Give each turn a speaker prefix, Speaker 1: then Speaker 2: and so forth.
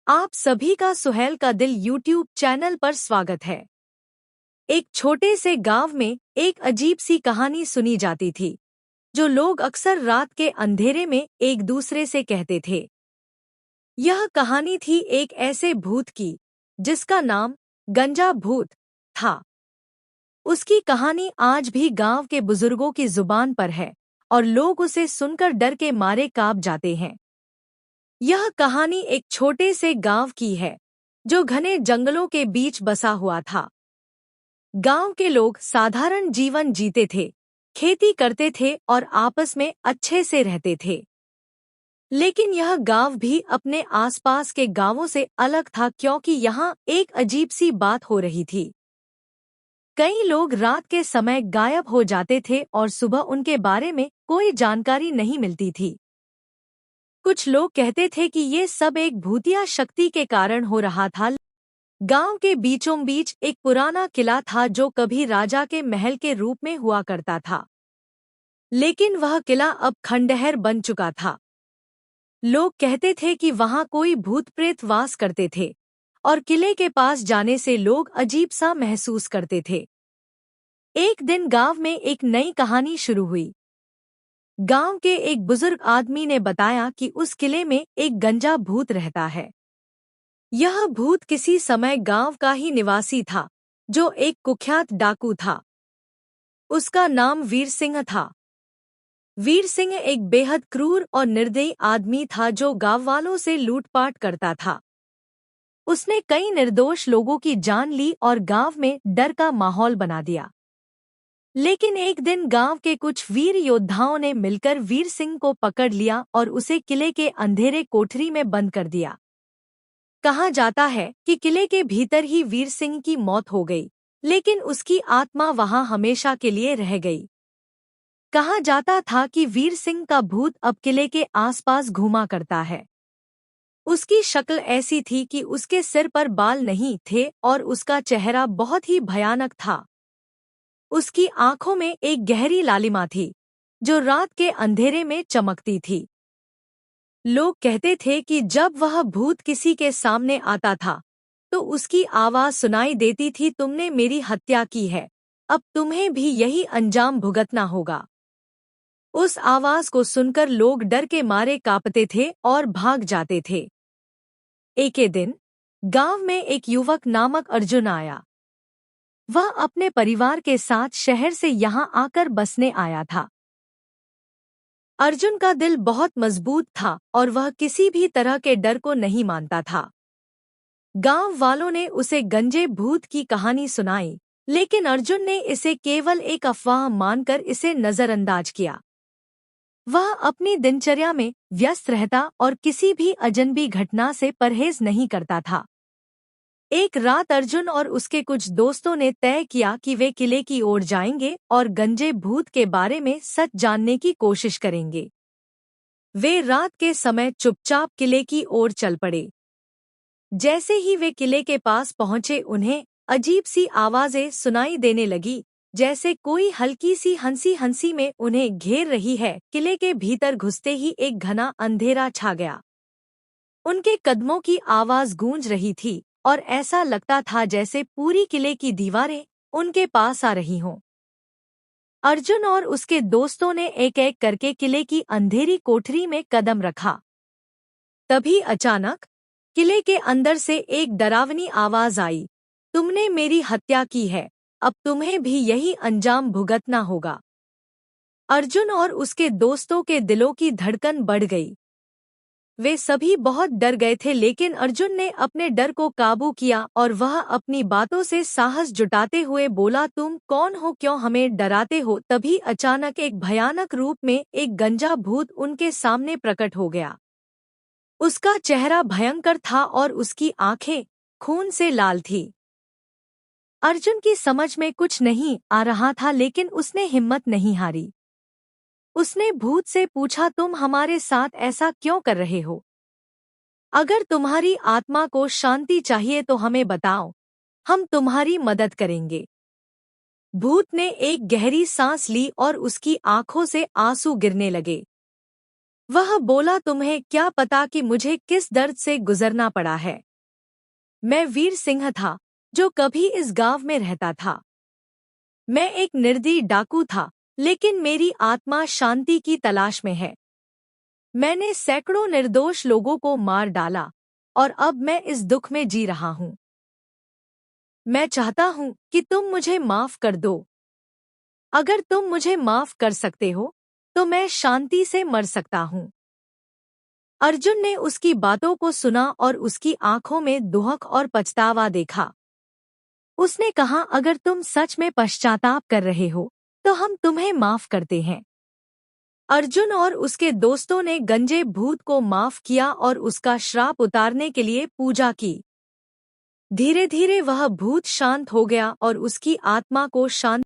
Speaker 1: आप सभी का सुहेल का दिल यूट्यूब चैनल पर स्वागत है। एक छोटे से गांव में एक अजीब सी कहानी सुनी जाती थी, जो लोग अक्सर रात के अंधेरे में एक दूसरे से कहते थे। यह कहानी थी एक ऐसे भूत की, जिसका नाम गंजा भूत था। उसकी कहानी आज भी गांव के बुजुर्गों की जुबान पर है और लोग उसे सुनकर डर के मारे कांप जाते हैं। यह कहानी एक छोटे से गांव की है, जो घने जंगलों के बीच बसा हुआ था। गांव के लोग साधारण जीवन जीते थे, खेती करते थे और आपस में अच्छे से रहते थे। लेकिन यह गांव भी अपने आसपास के गांवों से अलग था, क्योंकि यहाँ एक अजीब सी बात हो रही थी। कई लोग रात के समय गायब हो जाते थे और सुबह उनके बारे में कोई जानकारी नहीं मिलती थी। कुछ लोग कहते थे कि ये सब एक भूतिया शक्ति के कारण हो रहा था। गांव के बीचों बीच एक पुराना किला था, जो कभी राजा के महल के रूप में हुआ करता था। लेकिन वह किला अब खंडहर बन चुका था। लोग कहते थे कि वहां कोई भूत प्रेत वास करते थे और किले के पास जाने से लोग अजीब सा महसूस करते थे। एक दिन गांव में एक नई कहानी शुरू हुई। गांव के एक बुजुर्ग आदमी ने बताया कि उस किले में एक गंजा भूत रहता है। यह भूत किसी समय गांव का ही निवासी था, जो एक कुख्यात डाकू था। उसका नाम वीर सिंह था। वीर सिंह एक बेहद क्रूर और निर्दयी आदमी था, जो गांव वालों से लूटपाट करता था। उसने कई निर्दोष लोगों की जान ली और गांव में डर का माहौल बना दिया। लेकिन एक दिन गांव के कुछ वीर योद्धाओं ने मिलकर वीर सिंह को पकड़ लिया और उसे किले के अंधेरे कोठरी में बंद कर दिया। कहा जाता है कि किले के भीतर ही वीर सिंह की मौत हो गई, लेकिन उसकी आत्मा वहां हमेशा के लिए रह गई। कहा जाता था कि वीर सिंह का भूत अब किले के आसपास घूमा करता है। उसकी शक्ल ऐसी थी कि उसके सिर पर बाल नहीं थे और उसका चेहरा बहुत ही भयानक था। उसकी आंखों में एक गहरी लालिमा थी, जो रात के अंधेरे में चमकती थी। लोग कहते थे कि जब वह भूत किसी के सामने आता था, तो उसकी आवाज सुनाई देती थी, तुमने मेरी हत्या की है, अब तुम्हें भी यही अंजाम भुगतना होगा। उस आवाज को सुनकर लोग डर के मारे कांपते थे और भाग जाते थे। एक दिन गांव में एक युवक नामक अर्जुन आया। वह अपने परिवार के साथ शहर से यहाँ आकर बसने आया था। अर्जुन का दिल बहुत मजबूत था और वह किसी भी तरह के डर को नहीं मानता था। गांव वालों ने उसे गंजे भूत की कहानी सुनाई, लेकिन अर्जुन ने इसे केवल एक अफवाह मानकर इसे नजरअंदाज किया। वह अपनी दिनचर्या में व्यस्त रहता और किसी भी अजनबी घटना से परहेज नहीं करता था। एक रात अर्जुन और उसके कुछ दोस्तों ने तय किया कि वे किले की ओर जाएंगे और गंजे भूत के बारे में सच जानने की कोशिश करेंगे। वे रात के समय चुपचाप किले की ओर चल पड़े। जैसे ही वे किले के पास पहुंचे, उन्हें अजीब सी आवाजें सुनाई देने लगी, जैसे कोई हल्की सी हंसी हंसी में उन्हें घेर रही है। किले के भीतर घुसते ही एक घना अंधेरा छा गया। उनके कदमों की आवाज गूंज रही थी और ऐसा लगता था जैसे पूरी किले की दीवारें उनके पास आ रही हों। अर्जुन और उसके दोस्तों ने एक एक करके किले की अंधेरी कोठरी में कदम रखा। तभी अचानक किले के अंदर से एक डरावनी आवाज आई, तुमने मेरी हत्या की है, अब तुम्हें भी यही अंजाम भुगतना होगा। अर्जुन और उसके दोस्तों के दिलों की धड़कन बढ़ गई। वे सभी बहुत डर गए थे, लेकिन अर्जुन ने अपने डर को काबू किया और वह अपनी बातों से साहस जुटाते हुए बोला, तुम कौन हो, क्यों हमें डराते हो? तभी अचानक एक भयानक रूप में एक गंजा भूत उनके सामने प्रकट हो गया। उसका चेहरा भयंकर था और उसकी आंखें खून से लाल थी। अर्जुन की समझ में कुछ नहीं आ रहा था, लेकिन उसने हिम्मत नहीं हारी। उसने भूत से पूछा, तुम हमारे साथ ऐसा क्यों कर रहे हो? अगर तुम्हारी आत्मा को शांति चाहिए तो हमें बताओ, हम तुम्हारी मदद करेंगे। भूत ने एक गहरी सांस ली और उसकी आंखों से आंसू गिरने लगे। वह बोला, तुम्हें क्या पता कि मुझे किस दर्द से गुजरना पड़ा है। मैं वीर सिंह था, जो कभी इस गांव में रहता था। मैं एक निर्दयी डाकू था, लेकिन मेरी आत्मा शांति की तलाश में है। मैंने सैकड़ों निर्दोष लोगों को मार डाला, और अब मैं इस दुख में जी रहा हूँ। मैं चाहता हूँ कि तुम मुझे माफ कर दो। अगर तुम मुझे माफ कर सकते हो, तो मैं शांति से मर सकता हूँ। अर्जुन ने उसकी बातों को सुना और उसकी आंखों में दुहक और पछतावा देखा। उसने कहा, अगर तुम सच में पश्चाताप कर रहे हो, तो हम तुम्हें माफ करते हैं। अर्जुन और उसके दोस्तों ने गंजे भूत को माफ किया और उसका श्राप उतारने के लिए पूजा की। धीरे धीरे वह भूत शांत हो गया और उसकी आत्मा को शांत